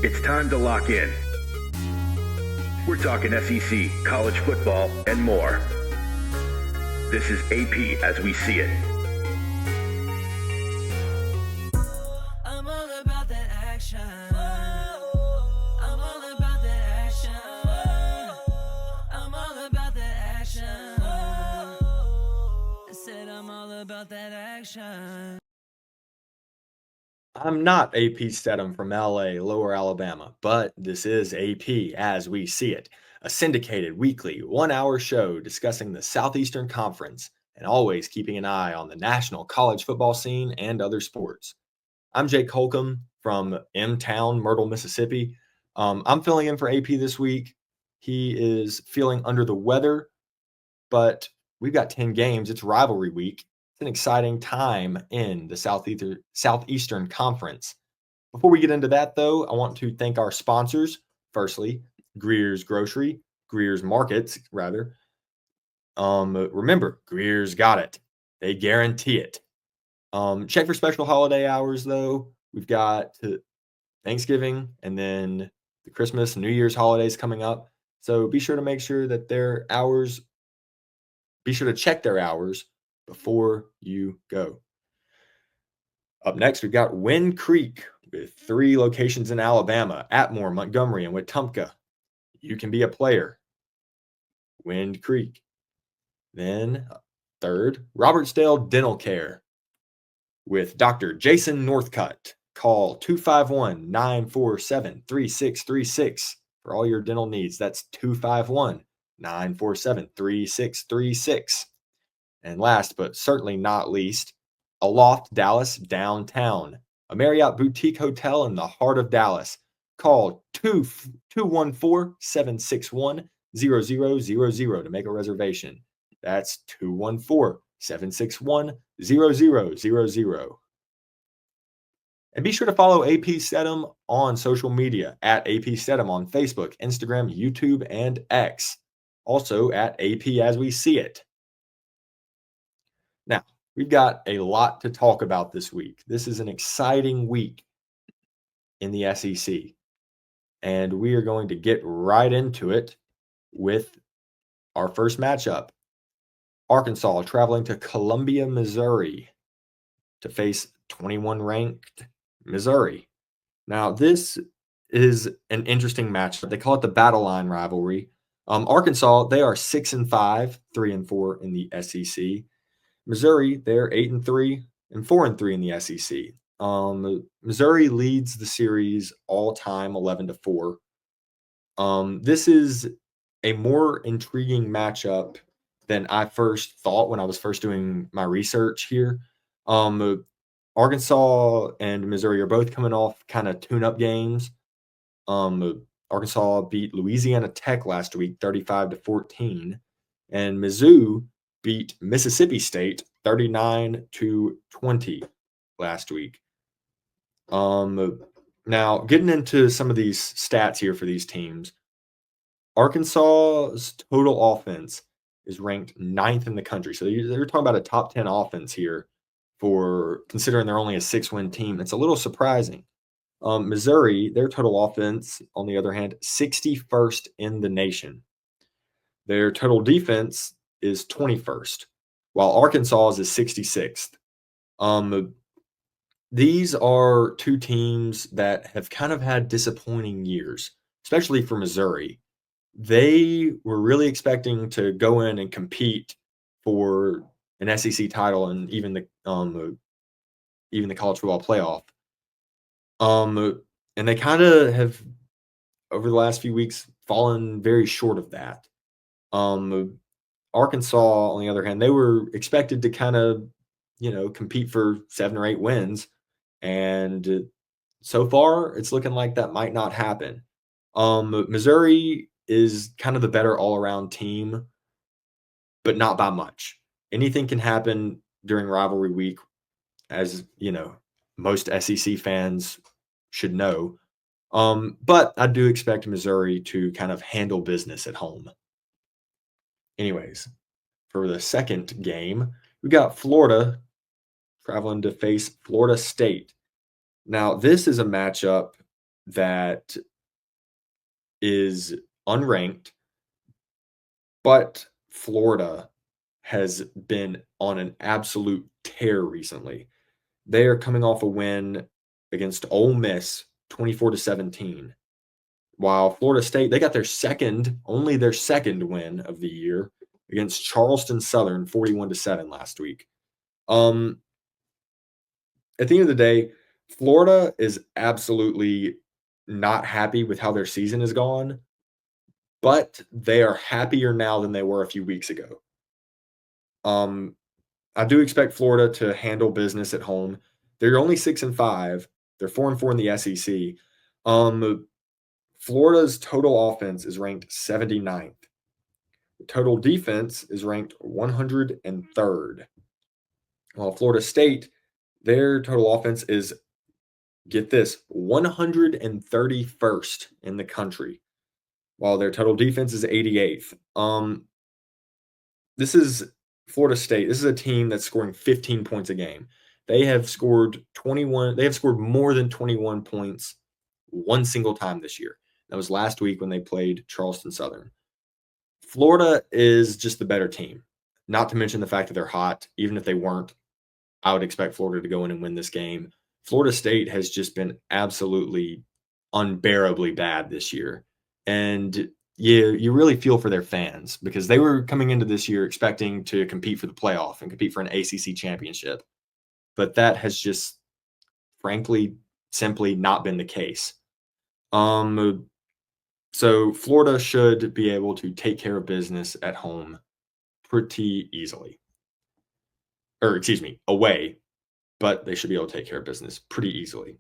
It's time to lock in. We're talking SEC, college football, and more. This is AP as we see it. I'm all about that action. I'm all about that action. I'm all about that action. I said I'm all about that action. I'm not AP Stedham from LA, Lower Alabama, but this is AP as we see it, a syndicated weekly 1 hour show discussing the Southeastern Conference and always keeping an eye on the national college football scene and other sports. I'm Jake Holcomb from M Town, Myrtle, Mississippi. I'm filling in for AP this week. He is feeling under the weather, but we've got 10 games. It's rivalry week. It's an exciting time in the Southeastern Conference. Before we get into that, though, I want to thank our sponsors. Firstly, Greer's Grocery, Greer's Markets, rather. Remember, Greer's got it. They guarantee it. Check for special holiday hours, though. We've got Thanksgiving and then the Christmas and New Year's holidays coming up. So be sure to make sure that their hours, be sure to check their hours before you go. Up next, we've got Wind Creek with 3 locations in Alabama, Atmore, Montgomery, and Wetumpka. You can be a player. Wind Creek. Then, third, Robertsdale Dental Care with Dr. Jason Northcutt. Call 251-947-3636 for all your dental needs. That's 251-947-3636. And last but certainly not least, Aloft Dallas Downtown, a Marriott boutique hotel in the heart of Dallas. Call 214-761-0000 to make a reservation. That's 214-761-0000. And be sure to follow AP Stedham on social media at AP Stedham on Facebook, Instagram, YouTube, and X. Also at AP As We See It. Now, we've got a lot to talk about this week. This is an exciting week in the SEC. And we are going to get right into it with our first matchup. Arkansas traveling to Columbia, Missouri to face 21-ranked Missouri. Now, this is an interesting matchup. They call it the Battle Line rivalry. Arkansas, they are 6-5, 3-4 in the SEC. Missouri, they're 8-3 and 4-3 in the SEC. Missouri leads the series all time 11-4. This is a more intriguing matchup than I first thought when I was first doing my research here. Arkansas and Missouri are both coming off kind of tune-up games. Arkansas beat Louisiana Tech last week, 35-14, and Mizzou beat Mississippi State 39-20 last week. Now, getting into some of these stats here for these teams, Arkansas's total offense is ranked 9th in the country. So they're talking about a top 10 offense here for considering they're only a 6-win team. It's a little surprising. Missouri, their total offense, on the other hand, 61st in the nation. Their total defense is 21st, while Arkansas is 66th. These are two teams that have kind of had disappointing years, especially for Missouri. They were really expecting to go in and compete for an SEC title and even the college football playoff. And they kind of have, over the last few weeks, fallen very short of that. Arkansas, on the other hand, they were expected to kind of, compete for 7 or 8 wins. And so far, it's looking like that might not happen. Missouri is kind of the better all-around team, but not by much. Anything can happen during rivalry week, as, most SEC fans should know. But I do expect Missouri to kind of handle business at home. Anyways, for the second game, we got Florida traveling to face Florida State. Now, this is a matchup that is unranked, but Florida has been on an absolute tear recently. They are coming off a win against Ole Miss, 24-17. While Florida State, they got only their second win of the year against Charleston Southern, 41-7 last week. At the end of the day, Florida is absolutely not happy with how their season has gone, but they are happier now than they were a few weeks ago. I do expect Florida to handle business at home. They're only 6-5. They're 4-4 in the SEC. Florida's total offense is ranked 79th. Total defense is ranked 103rd. While Florida State, their total offense is, get this, 131st in the country, while their total defense is 88th. This is Florida State. This is a team that's scoring 15 points a game. They have scored more than 21 points one single time this year. That was last week when they played Charleston Southern. Florida is just the better team, not to mention the fact that they're hot. Even if they weren't, I would expect Florida to go in and win this game. Florida State has just been absolutely unbearably bad this year. And you really feel for their fans because they were coming into this year expecting to compete for the playoff and compete for an ACC championship. But that has just, frankly, simply not been the case. So Florida should be able to take care of business at home pretty easily. Or, excuse me, away. But they should be able to take care of business pretty easily.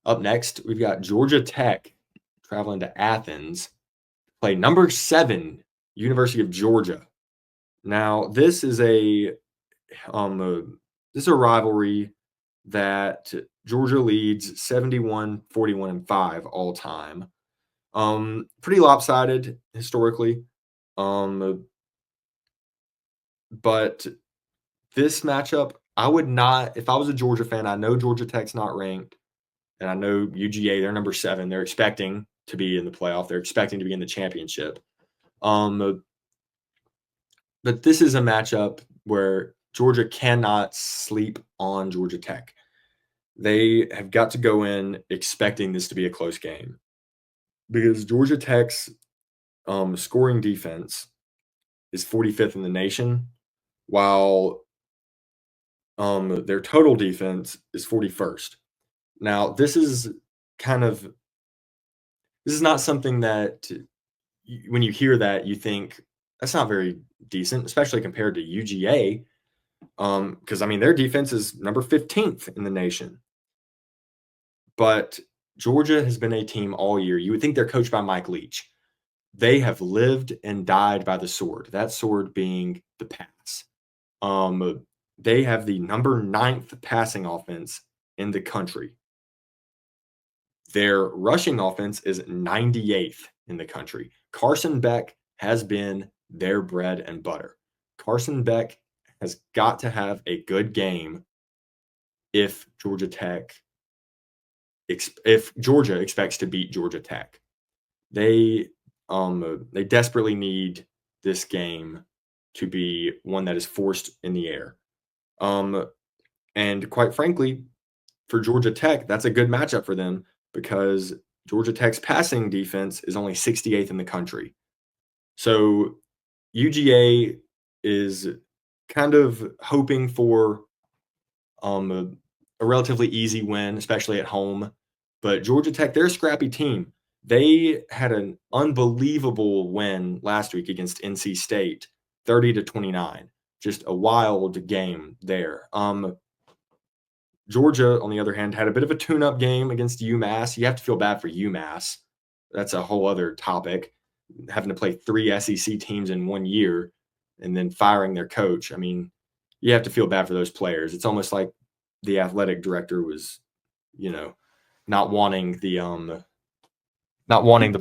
Up next, we've got Georgia Tech traveling to Athens to play number 7, University of Georgia. Now, this is a rivalry that Georgia leads 71-41-5 all time. Pretty lopsided historically. But this matchup, I would not, if I was a Georgia fan, I know Georgia Tech's not ranked, and I know UGA, they're number 7. They're expecting to be in the playoff. They're expecting to be in the championship. But this is a matchup where Georgia cannot sleep on Georgia Tech. They have got to go in expecting this to be a close game because Georgia Tech's scoring defense is 45th in the nation, while their total defense is 41st. Now, this is not something that when you hear that, you think that's not very decent, especially compared to UGA. Because, their defense is number 15th in the nation. But Georgia has been a team all year. You would think they're coached by Mike Leach. They have lived and died by the sword, that sword being the pass. They have the number 9th passing offense in the country. Their rushing offense is 98th in the country. Carson Beck has been their bread and butter. Carson Beck has got to have a good game if Georgia expects to beat Georgia Tech. They desperately need this game to be one that is forced in the air. And quite frankly, for Georgia Tech, that's a good matchup for them because Georgia Tech's passing defense is only 68th in the country. So UGA is kind of hoping for a relatively easy win, especially at home. But Georgia Tech, they're a scrappy team. They had an unbelievable win last week against NC State, 30-29. Just a wild game there. Georgia, on the other hand, had a bit of a tune-up game against UMass. You have to feel bad for UMass. That's a whole other topic, having to play 3 SEC teams in 1 year and then firing their coach. You have to feel bad for those players. It's almost like the athletic director was, not wanting the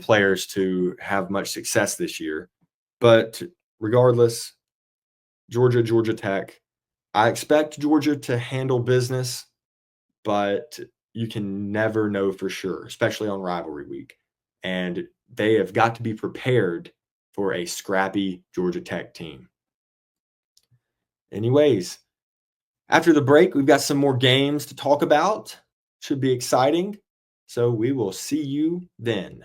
players to have much success this year. But regardless, Georgia Tech, I expect Georgia to handle business, but you can never know for sure, especially on rivalry week. And they have got to be prepared for a scrappy Georgia Tech team. Anyways, after the break, we've got some more games to talk about. Should be exciting. So we will see you then.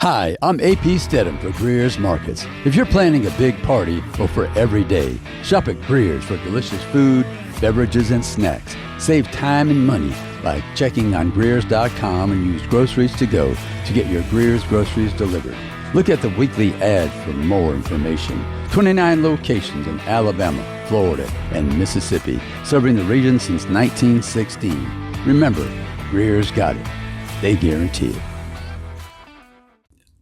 Hi, I'm AP Stedham for Greer's Markets. If you're planning a big party or for every day, shop at Greer's for delicious food, beverages, and snacks. Save time and money by checking on Greer's.com and use groceries to go to get your Greer's groceries delivered. Look at the weekly ad for more information. 29 locations in Alabama, Florida, and Mississippi, serving the region since 1916. Remember, Greer's got it. They guarantee it.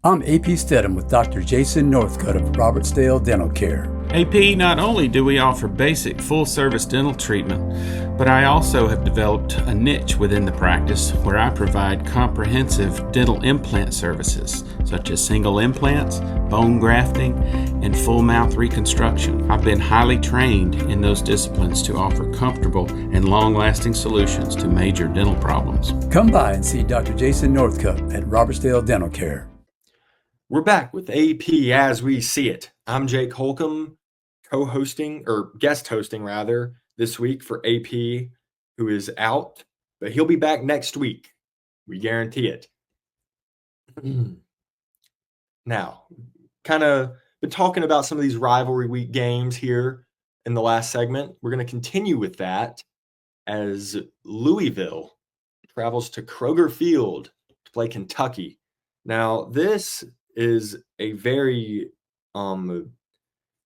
I'm AP Stedham with Dr. Jason Northcutt of Robertsdale Dental Care. AP, not only do we offer basic full-service dental treatment, but I also have developed a niche within the practice where I provide comprehensive dental implant services, such as single implants, bone grafting, and full mouth reconstruction. I've been highly trained in those disciplines to offer comfortable and long-lasting solutions to major dental problems. Come by and see Dr. Jason Northcutt at Robertsdale Dental Care. We're back with AP as we see it. I'm Jake Holcomb, co-hosting or guest hosting rather this week for AP, who is out, but he'll be back next week. We guarantee it. Now, kind of been talking about some of these rivalry week games here in the last segment. We're going to continue with that as Louisville travels to Kroger Field to play Kentucky. Now, this is a very fun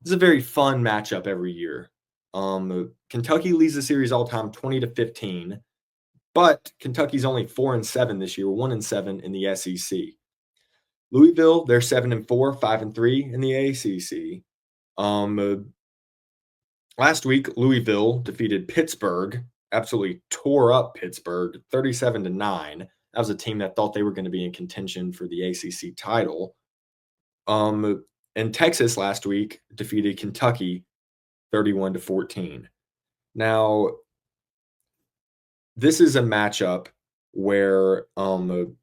matchup every year. Kentucky leads the series all time 20-15, but Kentucky's only 4-7 this year, 1-7 in the SEC. Louisville, they're 7-4, 5-3 in the ACC. Last week, Louisville defeated Pittsburgh, absolutely tore up Pittsburgh, 37-9. That was a team that thought they were going to be in contention for the ACC title. And Texas last week defeated Kentucky 31-14. Now, this is a matchup where you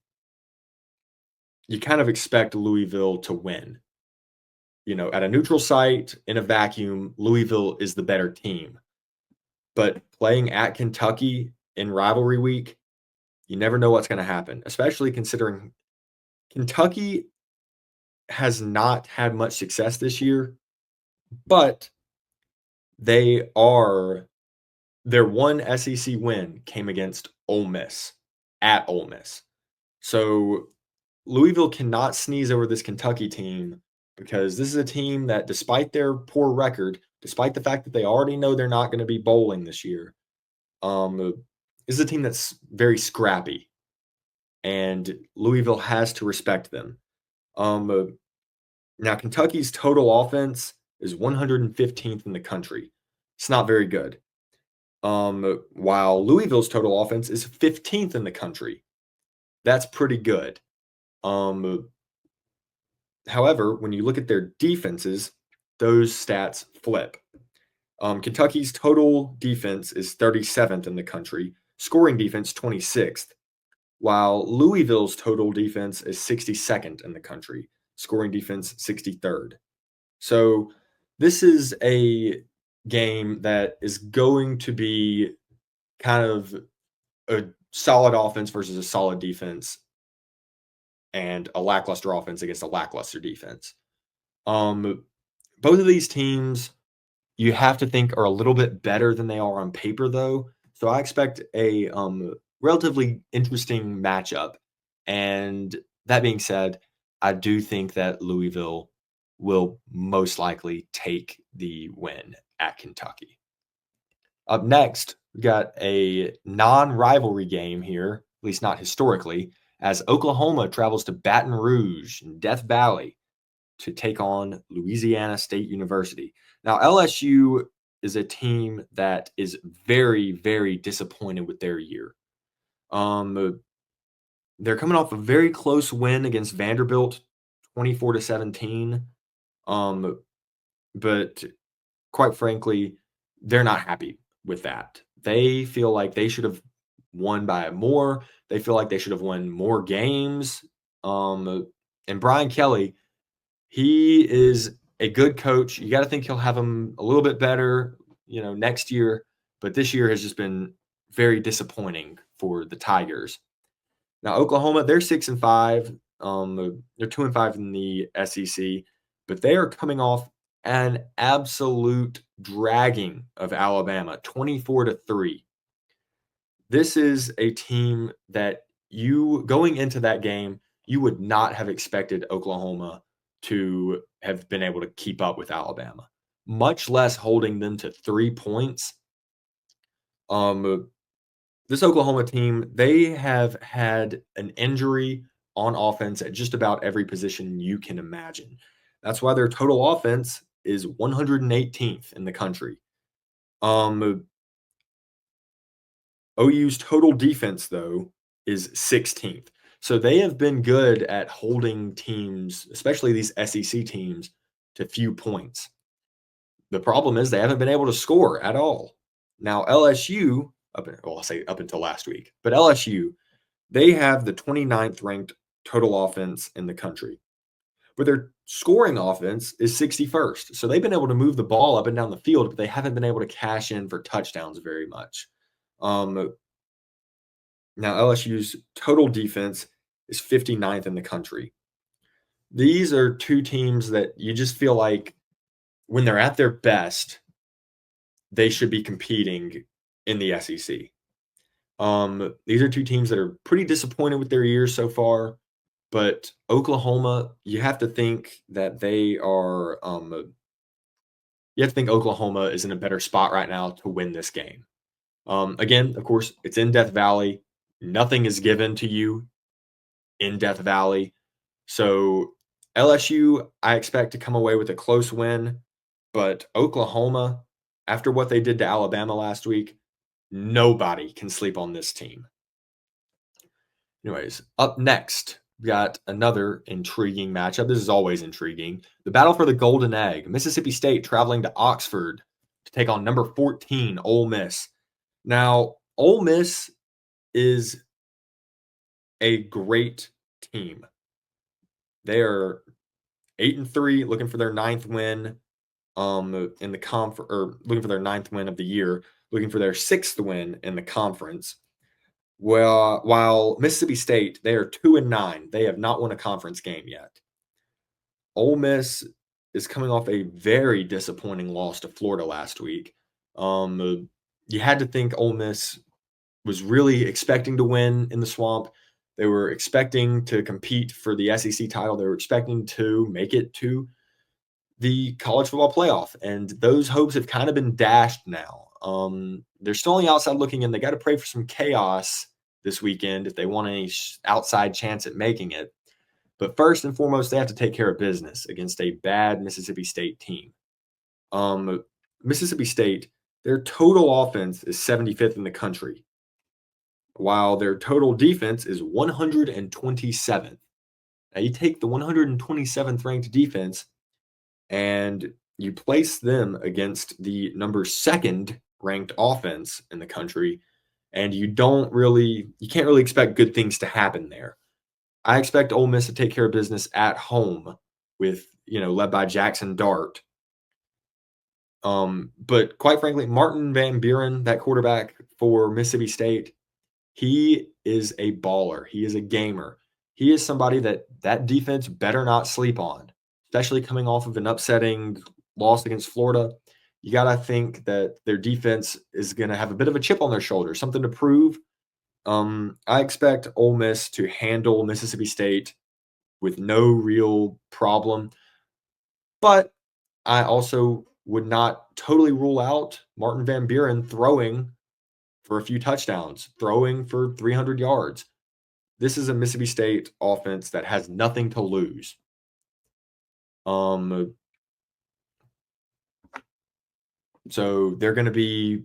kind of expect Louisville to win. You know, at a neutral site, in a vacuum, Louisville is the better team. But playing at Kentucky in rivalry week, you never know what's going to happen, especially considering Kentucky has not had much success this year, but their one SEC win came against Ole Miss, at Ole Miss. So Louisville cannot sneeze over this Kentucky team because this is a team that, despite their poor record, despite the fact that they already know they're not going to be bowling this year, this is a team that's very scrappy, and Louisville has to respect them. Now, Kentucky's total offense is 115th in the country. It's not very good. While Louisville's total offense is 15th in the country. That's pretty good. However, when you look at their defenses, those stats flip. Kentucky's total defense is 37th in the country, scoring defense 26th, while Louisville's total defense is 62nd in the country, scoring defense 63rd. So this is a game that is going to be kind of a solid offense versus a solid defense and a lackluster offense against a lackluster defense. Both of these teams, you have to think, are a little bit better than they are on paper, though. So I expect a relatively interesting matchup. And that being said, I do think that Louisville will most likely take the win at Kentucky. Up next, we got a non-rivalry game here, at least not historically, as Oklahoma travels to Baton Rouge in Death Valley to take on Louisiana State University. Now, LSU is a team that is very, very disappointed with their year. They're coming off a very close win against Vanderbilt, 24-17. But quite frankly, they're not happy with that. They feel like they should have won by more. They feel like they should have won more games. And Brian Kelly, he is a good coach. You got to think he'll have him a little bit better, next year. But this year has just been very disappointing for the Tigers. Now, Oklahoma, they're 6-5. They're 2-5 in the SEC, but they are coming off an absolute dragging of Alabama, 24-3. This is a team that going into that game, you would not have expected Oklahoma to have been able to keep up with Alabama, much less holding them to 3 points. This Oklahoma team, they have had an injury on offense at just about every position you can imagine. That's why their total offense is 118th in the country. OU's total defense, though, is 16th. So they have been good at holding teams, especially these SEC teams, to few points. The problem is they haven't been able to score at all. Now, LSU, I'll say up until last week, but LSU, they have the 29th ranked total offense in the country. But their scoring offense is 61st. So they've been able to move the ball up and down the field, but they haven't been able to cash in for touchdowns very much. Now, LSU's total defense is 59th in the country. These are two teams that you just feel like when they're at their best, they should be competing in the SEC. These are two teams that are pretty disappointed with their years so far. But Oklahoma, you have to think that they are you have to think Oklahoma is in a better spot right now to win this game. Again, of course, it's in Death Valley. Nothing is given to you in Death Valley. So LSU, I expect to come away with a close win. But Oklahoma, after what they did to Alabama last week, nobody can sleep on this team. Anyways, up next, we got another intriguing matchup. This is always intriguing. The battle for the Golden Egg. Mississippi State traveling to Oxford to take on number 14, Ole Miss. Now, Ole Miss is a great team. They are 8-3, looking for their 9th win in the or looking for their 9th win of the year, looking for their 6th win in the conference. Well, while Mississippi State, they are 2-9. They have not won a conference game yet. Ole Miss is coming off a very disappointing loss to Florida last week. You had to think Ole Miss was really expecting to win in the Swamp. They were expecting to compete for the SEC title. They were expecting to make it to the college football playoff, and those hopes have kind of been dashed now. They're still on the outside looking in. They got to pray for some chaos this weekend if they want any outside chance at making it. But first and foremost, they have to take care of business against a bad Mississippi State team. Mississippi State, their total offense is 75th in the country, while their total defense is 127th. Now, you take the 127th ranked defense and you place them against the number 2nd ranked offense in the country, and you can't really expect good things to happen there. I expect Ole Miss to take care of business at home with, led by Jackson Dart. But quite frankly, Martin Van Buren, that quarterback for Mississippi State, he is a baller. He is a gamer. He is somebody that defense better not sleep on, especially coming off of an upsetting loss against Florida. You got to think that their defense is going to have a bit of a chip on their shoulder, something to prove. I expect Ole Miss to handle Mississippi State with no real problem. But I also would not totally rule out Martin Van Buren throwing for a few touchdowns, throwing for 300 yards. This is a Mississippi State offense that has nothing to lose. So they're going to be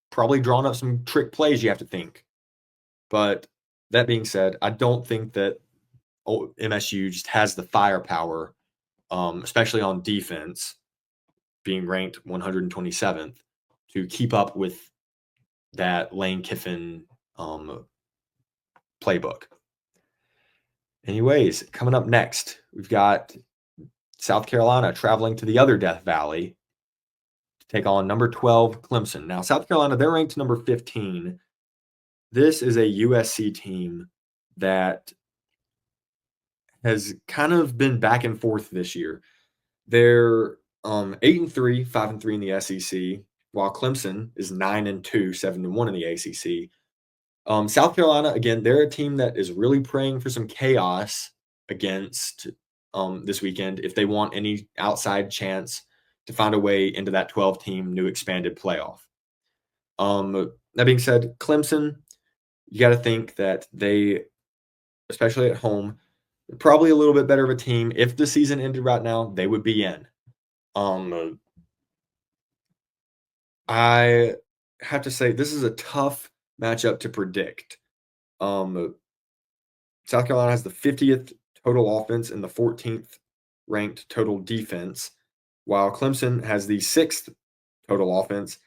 probably drawing up some trick plays you have to think. But that being said, I don't think that MSU just has the firepower, especially on defense, being ranked 127th, to keep up with that Lane Kiffin playbook. Anyways, coming up next, we've got South Carolina traveling to the other Death Valley to take on number 12 Clemson. Now, South Carolina, they're ranked number 15. This is a USC team that has kind of been back and forth this year. They're 8-3, 5-3 in the SEC, while Clemson is 9-2, 7-1 in the ACC. South Carolina, again, they're a team that is really praying for some chaos against this weekend if they want any outside chance to find a way into that 12-team new expanded playoff. That being said, Clemson, you got to think that they, especially at home, probably a little bit better of a team. If the season ended right now, they would be in. I have to say this is a tough matchup to predict. South Carolina has the 50th total offense and the 14th ranked total defense, while Clemson has the 6th total offense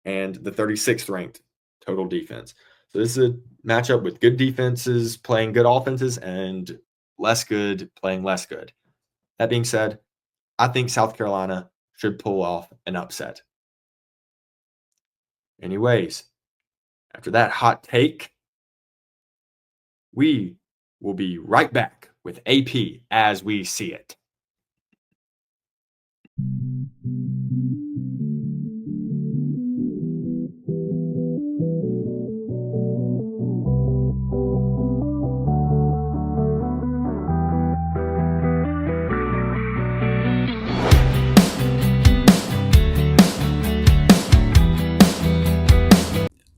and the 36th ranked total defense. So this is a matchup with good defenses playing good offenses and less good playing less good. That being said, I think South Carolina should pull off an upset. Anyways, after that hot take, we will be right back with AP as we see it.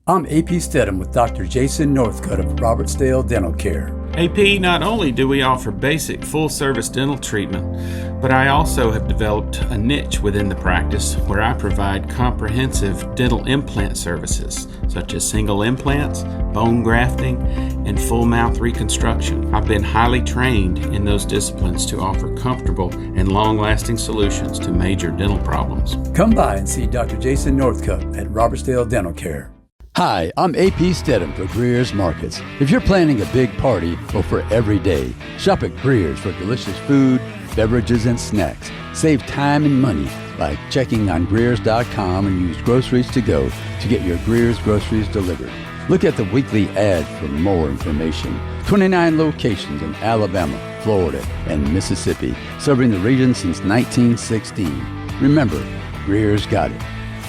I'm AP Stedham with Dr. Jason Northcutt of Robertsdale Dental Care. AP, not only do we offer basic full-service dental treatment, but I also have developed a niche within the practice where I provide comprehensive dental implant services, such as single implants, bone grafting, and full mouth reconstruction. I've been highly trained in those disciplines to offer comfortable and long-lasting solutions to major dental problems. Come by and see Dr. Jason Northcutt at Robertsdale Dental Care. Hi, I'm AP Stedham for Greer's Markets. If you're planning a big party or for every day, shop at Greer's for delicious food, beverages, and snacks. Save time and money by checking on Greers.com and use Groceries to Go to get your Greer's groceries delivered. Look at the weekly ad for more information. 29 locations in Alabama, Florida, and Mississippi, serving the region since 1916. Remember, Greer's got it.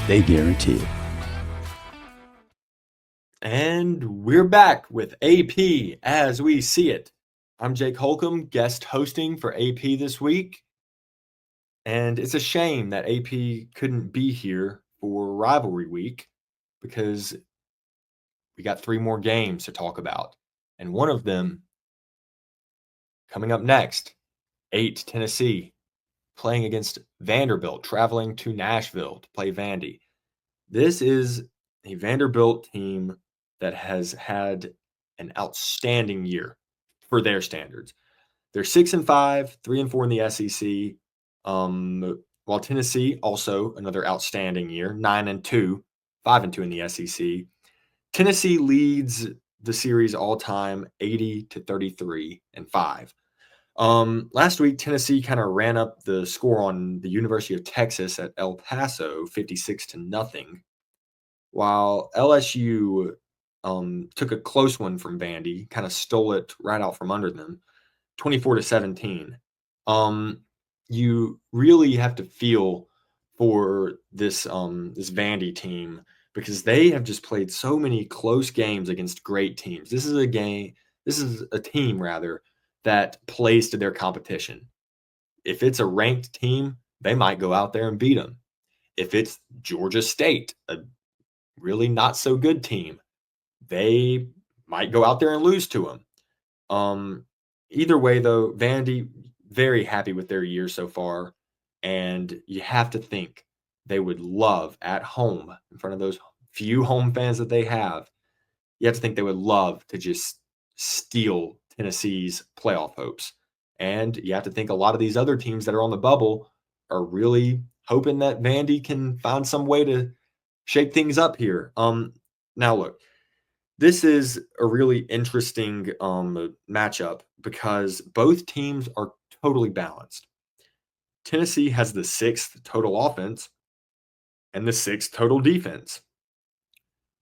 They guarantee it. And we're back with AP as we see it. I'm Jake Holcomb, guest hosting for AP this week. And it's a shame that AP couldn't be here for Rivalry Week because we got 3 more games to talk about. And one of them coming up next, 8 Tennessee, playing against Vanderbilt, traveling to Nashville to play Vandy. This is a Vanderbilt team that has had an outstanding year for their standards. They're 6-5, 3-4 in the SEC. While Tennessee, also another outstanding year, 9-2, 5-2 in the SEC. Tennessee leads the series all time 80-33-5. Last week, Tennessee kind of ran up the score on the University of Texas at El Paso, 56-0, while LSU took a close one from Vandy, kind of stole it right out from under them, 24-17. You really have to feel for this this Vandy team because they have just played so many close games against great teams. This is a team rather that plays to their competition. If it's a ranked team, they might go out there and beat them. If it's Georgia State, a really not so good team, they might go out there and lose to them. Either way, though, Vandy, very happy with their year so far. And you have to think they would love at home in front of those few home fans that they have. You have to think they would love to just steal Tennessee's playoff hopes. And you have to think a lot of these other teams that are on the bubble are really hoping that Vandy can find some way to shake things up here. Now look, this is a really interesting matchup because both teams are totally balanced. Tennessee has the 6th total offense and the 6th total defense.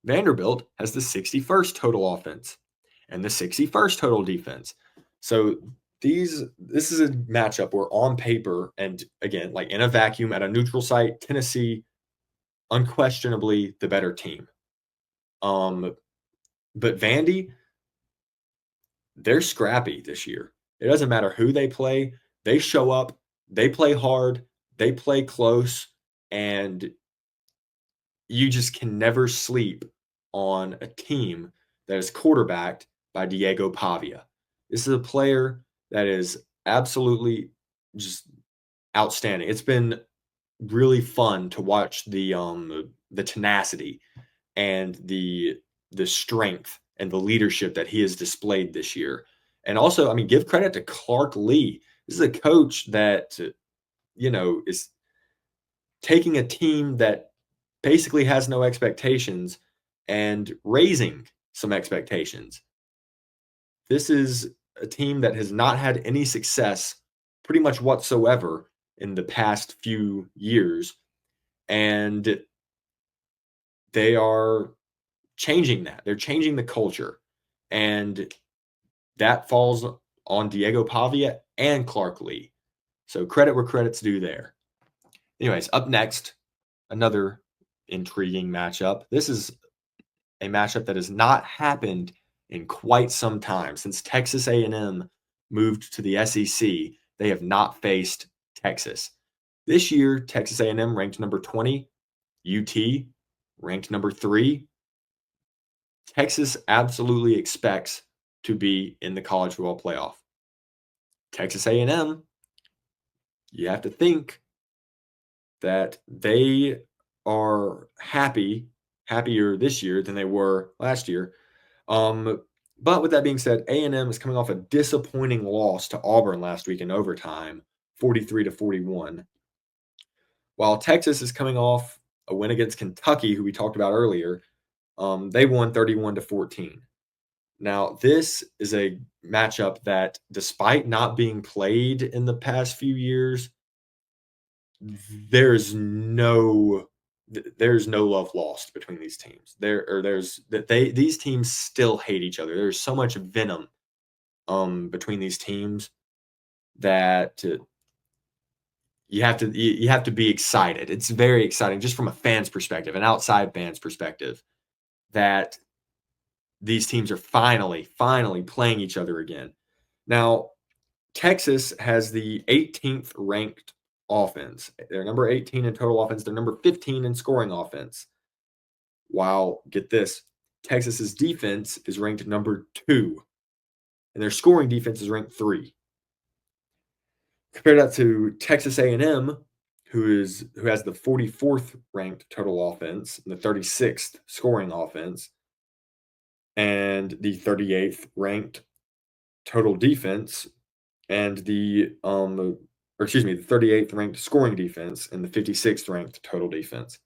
Vanderbilt has the 61st total offense and the 61st total defense. So this is a matchup where on paper, and again, like in a vacuum at a neutral site, Tennessee unquestionably the better team. But Vandy, they're scrappy this year. It doesn't matter who they play. They show up, they play hard, they play close, and you just can never sleep on a team that is quarterbacked by Diego Pavia. This is a player that is absolutely just outstanding. It's been really fun to watch the tenacity and the strength and the leadership that he has displayed this year. And also, I mean, give credit to Clark Lee. This is a coach that, is taking a team that basically has no expectations and raising some expectations. This is a team that has not had any success pretty much whatsoever in the past few years. And they are changing that. They're changing the culture. And that falls on Diego Pavia and Clark Lee. So credit where credit's due there. Anyways, up next, another intriguing matchup. This is a matchup that has not happened in quite some time. Since Texas A&M moved to the SEC, they have not faced Texas. This year, Texas A&M ranked number 20, UT ranked number 3. Texas absolutely expects to be in the college football playoff. Texas A&M, you have to think that they are happier this year than they were last year. But with that being said, A&M is coming off a disappointing loss to Auburn last week in overtime, 43-41. While Texas is coming off a win against Kentucky, who we talked about earlier, they won 31-14. Now, this is a matchup that, despite not being played in the past few years, there's no love lost between these teams. These teams still hate each other. There's so much venom between these teams that you have to be excited. It's very exciting just from a fan's perspective, an outside fan's perspective, that these teams are finally playing each other again. Now, Texas has the 18th ranked offense. They're number 18 in total offense. They're number 15 in scoring offense. While, get this, Texas's defense is ranked number 2, and their scoring defense is ranked 3. Compare that to Texas A&M, who has the 44th ranked total offense and the 36th scoring offense, and the 38th ranked total defense, and the 38th ranked scoring defense and the 56th ranked total defense.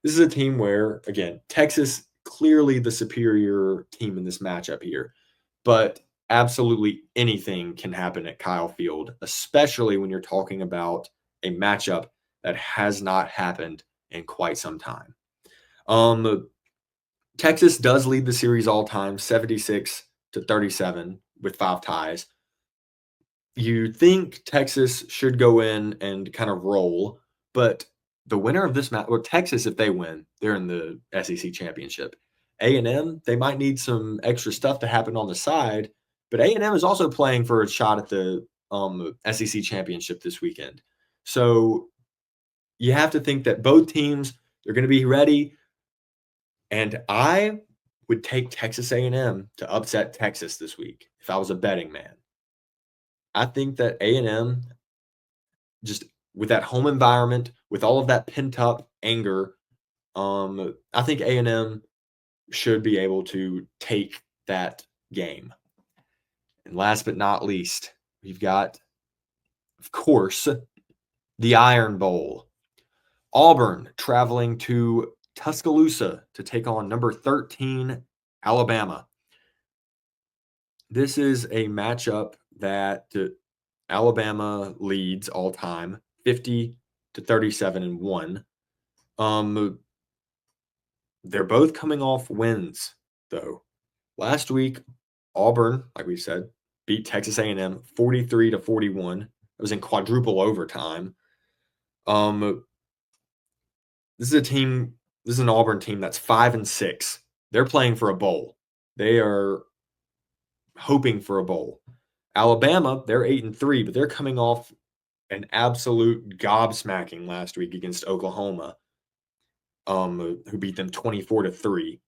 This is a team where, again, Texas clearly the superior team in this matchup here, but absolutely anything can happen at Kyle Field, especially when you're talking about a matchup that has not happened in quite some time. Texas does lead the series all time, 76-37 with 5 ties. You think Texas should go in and kind of roll, but the winner of this match, or Texas, if they win, they're in the SEC championship. A&M, they might need some extra stuff to happen on the side, but A&M is also playing for a shot at the SEC championship this weekend. So you have to think that both teams, they're going to be ready. And I would take Texas A&M to upset Texas this week if I was a betting man. I think that A&M just with that home environment, with all of that pent up anger, I think A&M should be able to take that game. And last but not least, we've got, of course, the Iron Bowl. Auburn traveling to Tuscaloosa to take on number 13, Alabama. This is a matchup that Alabama leads all time, 50-37-1. They're both coming off wins, though. Last week, Auburn, like we said, beat Texas A&M 43-41. It was in quadruple overtime. This is an Auburn team that's 5-6. They're playing for a bowl. They are hoping for a bowl. Alabama, they're 8-3, but they're coming off an absolute gobsmacking last week against Oklahoma, who beat them 24-3.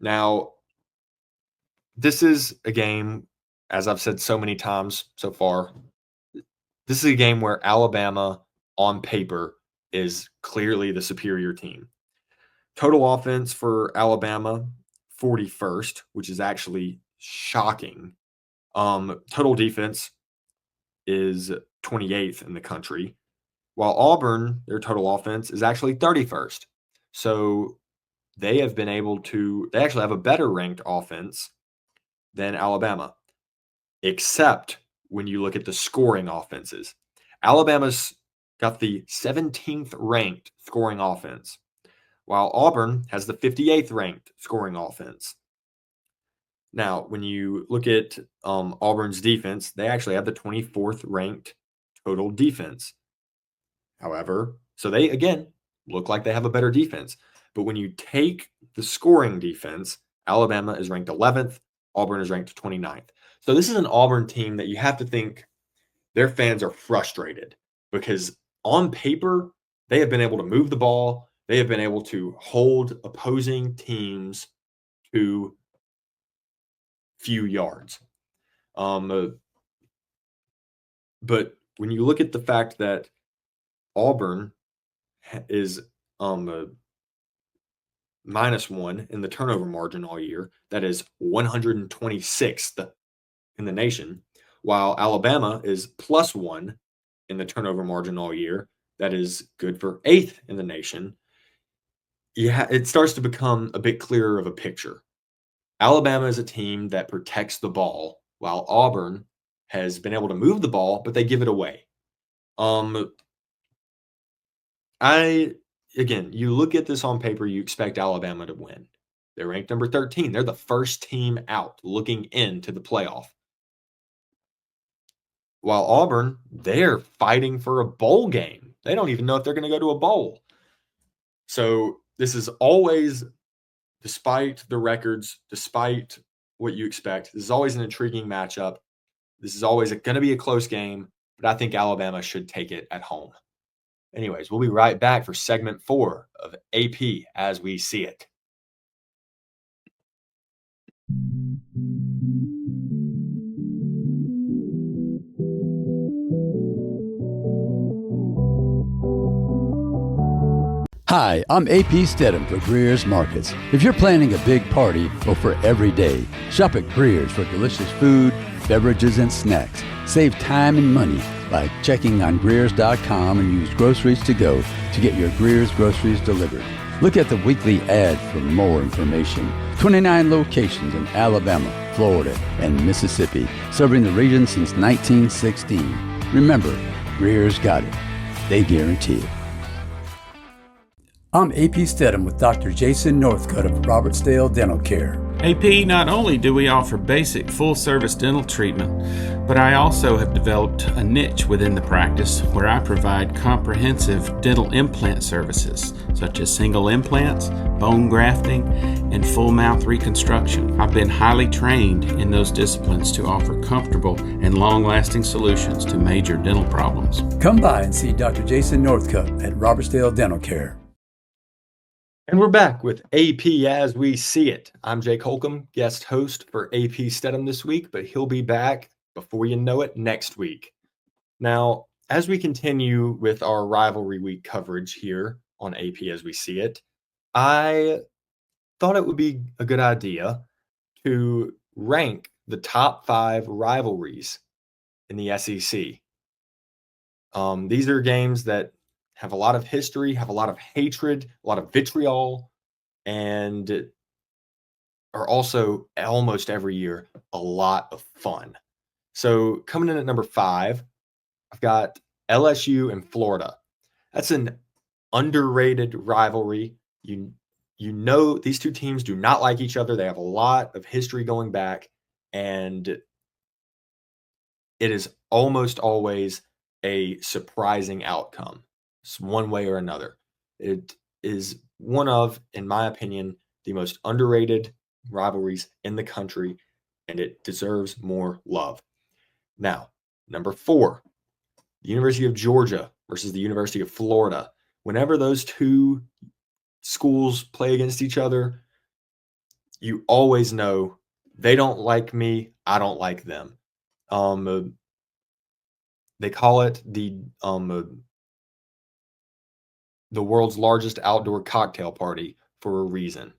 Now, this is a game, as I've said so many times so far, this is a game where Alabama, on paper, is clearly the superior team. Total offense for Alabama, 41st, which is actually shocking. Total defense is 28th in the country, while Auburn, their total offense is actually 31st. So they actually have a better ranked offense than Alabama, except when you look at the scoring offenses. Alabama's got the 17th ranked scoring offense, while Auburn has the 58th ranked scoring offense. Now, when you look at Auburn's defense, they actually have the 24th ranked total defense. However, so they, again, look like they have a better defense. But when you take the scoring defense, Alabama is ranked 11th, Auburn is ranked 29th. So this is an Auburn team that you have to think their fans are frustrated because on paper, they have been able to move the ball. They have been able to hold opposing teams to few yards. But when you look at the fact that Auburn is -1 in the turnover margin all year, that is 126th in the nation, while Alabama is +1 in the turnover margin all year, that is good for 8th in the nation. Yeah, it starts to become a bit clearer of a picture. Alabama is a team that protects the ball, while Auburn has been able to move the ball, but they give it away. Again, you look at this on paper, you expect Alabama to win. They're ranked number 13. They're the first team out looking into the playoff. While Auburn, they're fighting for a bowl game. They don't even know if they're going to go to a bowl. So this is always, despite the records, despite what you expect, this is always an intriguing matchup. This is always going to be a close game, but I think Alabama should take it at home. Anyways, we'll be right back for segment 4 of AP as we see it. Hi, I'm AP Stedham for Greer's Markets. If you're planning a big party or for every day, shop at Greer's for delicious food, beverages, and snacks. Save time and money by checking on Greers.com and use Groceries to Go to get your Greer's groceries delivered. Look at the weekly ad for more information. 29 locations in Alabama, Florida, and Mississippi, serving the region since 1916. Remember, Greer's got it. They guarantee it. I'm AP Stedham with Dr. Jason Northcutt of Robertsdale Dental Care. AP, not only do we offer basic full-service dental treatment, but I also have developed a niche within the practice where I provide comprehensive dental implant services, such as single implants, bone grafting, and full mouth reconstruction. I've been highly trained in those disciplines to offer comfortable and long-lasting solutions to major dental problems. Come by and see Dr. Jason Northcutt at Robertsdale Dental Care. And we're back with AP as we see it. I'm Jake Holcomb, guest host for AP Stedham this week, but he'll be back before you know it next week. Now, as we continue with our rivalry week coverage here on AP as we see it, I thought it would be a good idea to rank the top 5 rivalries in the SEC. These are games that have a lot of history, have a lot of hatred, a lot of vitriol, and are also almost every year a lot of fun. So coming in at number 5, I've got LSU and Florida. That's an underrated rivalry. You know these two teams do not like each other. They have a lot of history going back, and it is almost always a surprising outcome, one way or another. It is one of, in my opinion, the most underrated rivalries in the country, and it deserves more love. Now, number 4, the University of Georgia versus the University of Florida. Whenever those two schools play against each other, you always know they don't like me, I don't like them. They call it the world's largest outdoor cocktail party for a reason.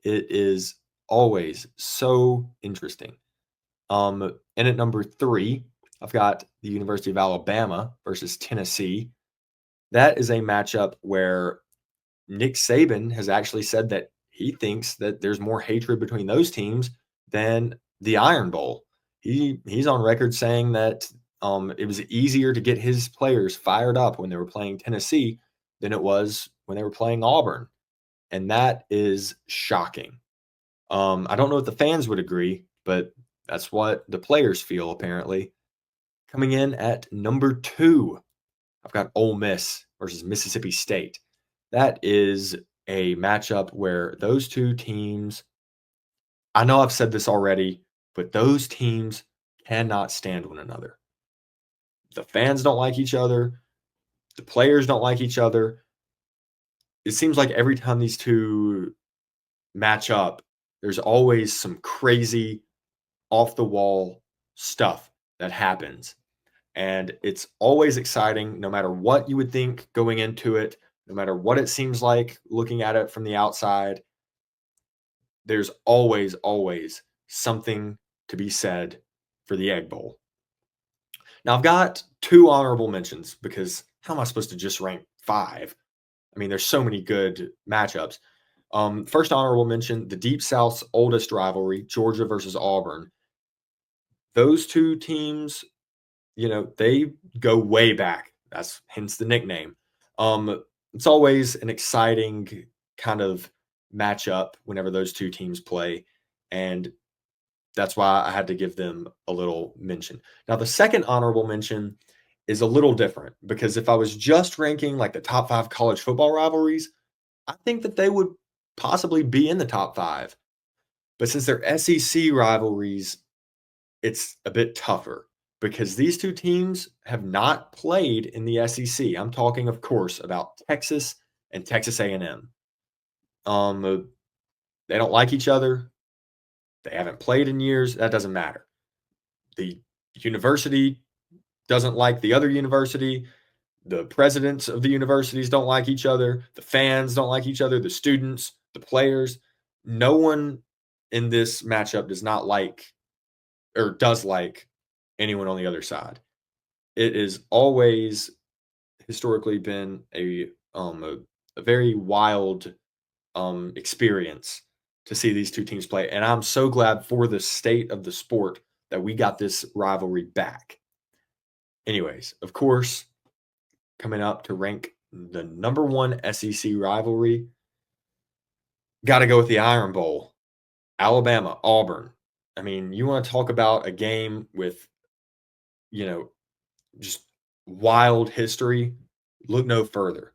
It is always so interesting. And at number 3, I've got the University of Alabama versus Tennessee. That is a matchup where Nick Saban has actually said that he thinks that there's more hatred between those teams than the Iron Bowl. He's on record saying that it was easier to get his players fired up when they were playing Tennessee than it was when they were playing Auburn. And that is shocking. I don't know if the fans would agree, but that's what the players feel, apparently. Coming in at number 2, I've got Ole Miss versus Mississippi State. That is a matchup where those two teams, I know I've said this already, but those teams cannot stand one another. The fans don't like each other. The players don't like each other. It seems like every time these two match up, there's always some crazy off the wall stuff that happens. And it's always exciting, no matter what you would think going into it, no matter what it seems like looking at it from the outside. There's always something to be said for the Egg Bowl. Now, I've got 2 honorable mentions because how am I supposed to just rank 5? I mean, there's so many good matchups. First honorable mention, the Deep South's oldest rivalry, Georgia versus Auburn. Those two teams, they go way back. That's hence the nickname. It's always an exciting kind of matchup whenever those two teams play, and that's why I had to give them a little mention. Now, the second honorable mention is a little different because if I was just ranking like the top 5 college football rivalries, I think that they would possibly be in the top 5. But since they're SEC rivalries, it's a bit tougher because these two teams have not played in the SEC. I'm talking, of course, about Texas and Texas A&M. They don't like each other. They haven't played in years. That doesn't matter. The university doesn't like the other university. The presidents of the universities don't like each other. The fans don't like each other. The students, the players. No one in this matchup does not like or does like anyone on the other side. It has always historically been a very wild experience to see these two teams play. And I'm so glad for the state of the sport that we got this rivalry back. Anyways, of course, coming up to rank the number 1 SEC rivalry, got to go with the Iron Bowl. Alabama, Auburn. I mean, you want to talk about a game with, just wild history, look no further.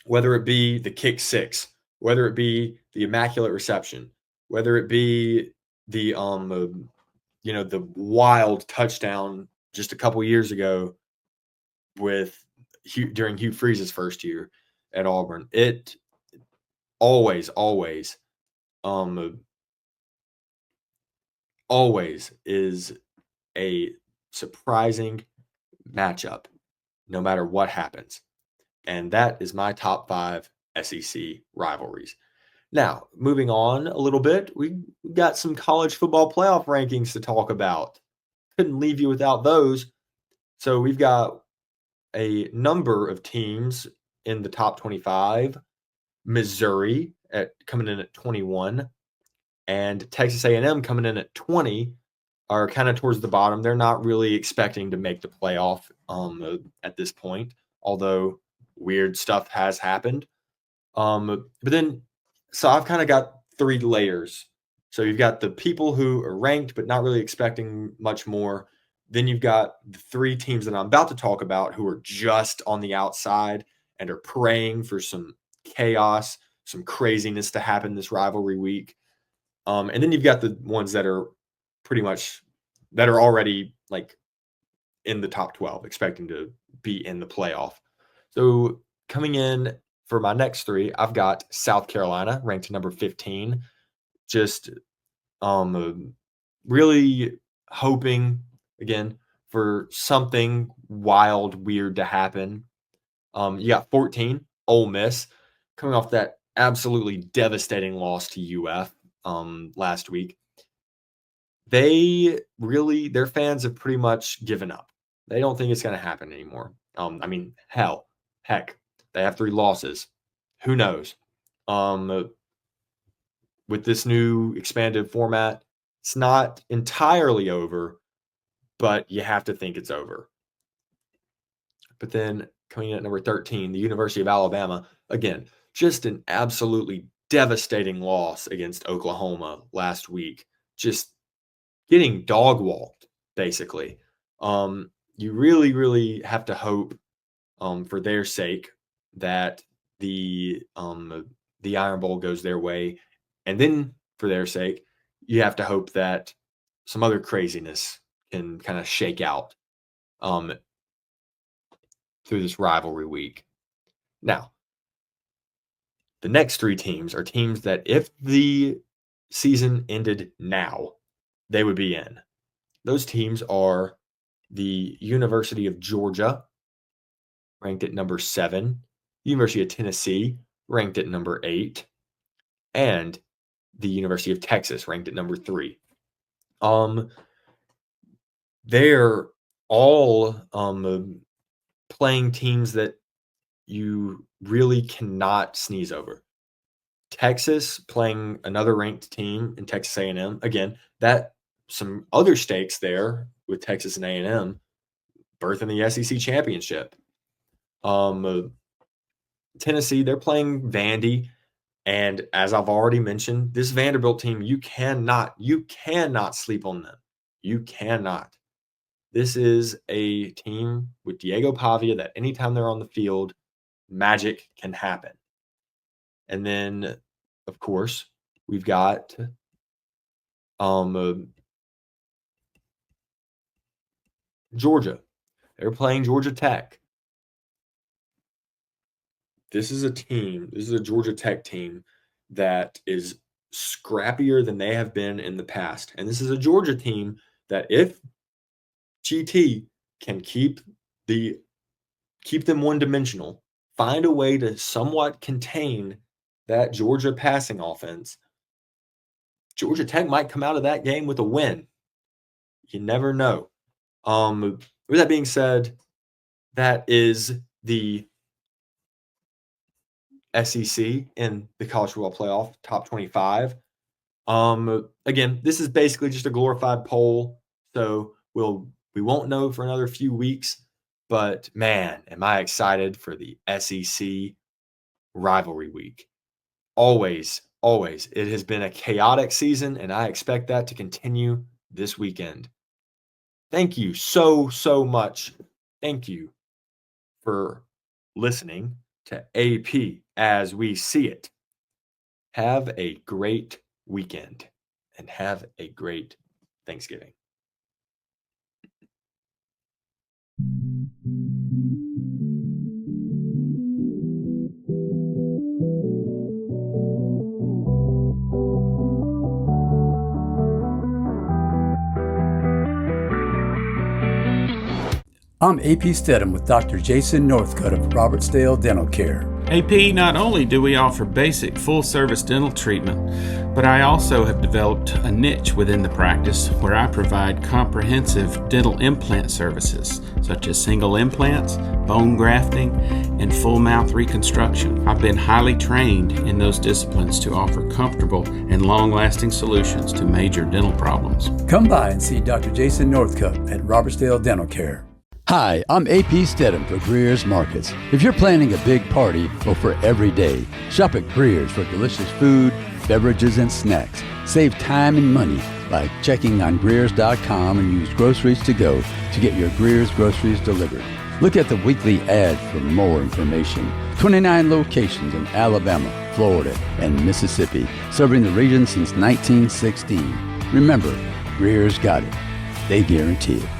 Whether it be the kick 6, whether it be the immaculate reception, whether it be the the wild touchdown just a couple years ago during Hugh Freeze's first year at Auburn. It always is a surprising, matchup, no matter what happens. And that is my top 5 SEC rivalries. Now, moving on a little bit, we got some college football playoff rankings to talk about. Couldn't leave you without those. So we've got a number of teams in the top 25. Missouri coming in at 21, and Texas A&M coming in at 20 are kind of towards the bottom. They're not really expecting to make the playoff at this point, although weird stuff has happened. But then, so I've kind of got 3 layers. So you've got the people who are ranked but not really expecting much more. Then you've got the 3 teams that I'm about to talk about who are just on the outside and are praying for some chaos, some craziness to happen this rivalry week. And then you've got the ones that are pretty much that are already like in the top 12, expecting to be in the playoff. So coming in for my next 3, I've got South Carolina ranked number 15. Just really hoping again for something wild, weird to happen. You got 14, Ole Miss, coming off that absolutely devastating loss to UF last week. Their fans have pretty much given up. They don't think it's going to happen anymore. I mean, heck, they have 3 losses. Who knows? With this new expanded format, it's not entirely over, but you have to think it's over. But then coming in at number 13, the University of Alabama, again, just an absolutely devastating loss against Oklahoma last week. Just getting dog walked, basically. You really, really have to hope for their sake that the Iron Bowl goes their way. And then for their sake, you have to hope that some other craziness can kind of shake out through this rivalry week. Now, the next 3 teams are teams that if the season ended now, they would be in. Those teams are the University of Georgia, ranked at number 7, University of Tennessee, ranked at number 8, and the University of Texas, ranked at number 3. They're all playing teams that you really cannot sneeze over. Texas playing another ranked team in Texas A&M. Again, that some other stakes there with Texas and A&M birthing the SEC championship. Tennessee, they're playing Vandy. And as I've already mentioned, this Vanderbilt team, you cannot sleep on them. You cannot. This is a team with Diego Pavia that anytime they're on the field, magic can happen. And then, of course, we've got Georgia. They're playing Georgia Tech. This is a Georgia Tech team that is scrappier than they have been in the past. And this is a Georgia team that if GT can keep them one-dimensional, find a way to somewhat contain that Georgia passing offense, Georgia Tech might come out of that game with a win. You never know. With that being said, that is the SEC in the college football playoff top 25. Again, this is basically just a glorified poll, so we won't know for another few weeks. But man, am I excited for the SEC rivalry week. Always, it has been a chaotic season, and I expect that to continue this weekend. Thank you so much. Thank you for listening to AP as we see it. Have a great weekend and have a great Thanksgiving. I'm AP Stedham with Dr. Jason Northcutt of Robertsdale Dental Care. AP, not only do we offer basic full-service dental treatment, but I also have developed a niche within the practice where I provide comprehensive dental implant services, such as single implants, bone grafting, and full mouth reconstruction. I've been highly trained in those disciplines to offer comfortable and long-lasting solutions to major dental problems. Come by and see Dr. Jason Northcutt at Robertsdale Dental Care. Hi, I'm AP Stedham for Greer's Markets. If you're planning a big party or for every day, shop at Greer's for delicious food, beverages, and snacks. Save time and money by checking on Greers.com and use Groceries to Go to get your Greer's groceries delivered. Look at the weekly ad for more information. 29 locations in Alabama, Florida, and Mississippi, serving the region since 1916. Remember, Greer's got it. They guarantee it.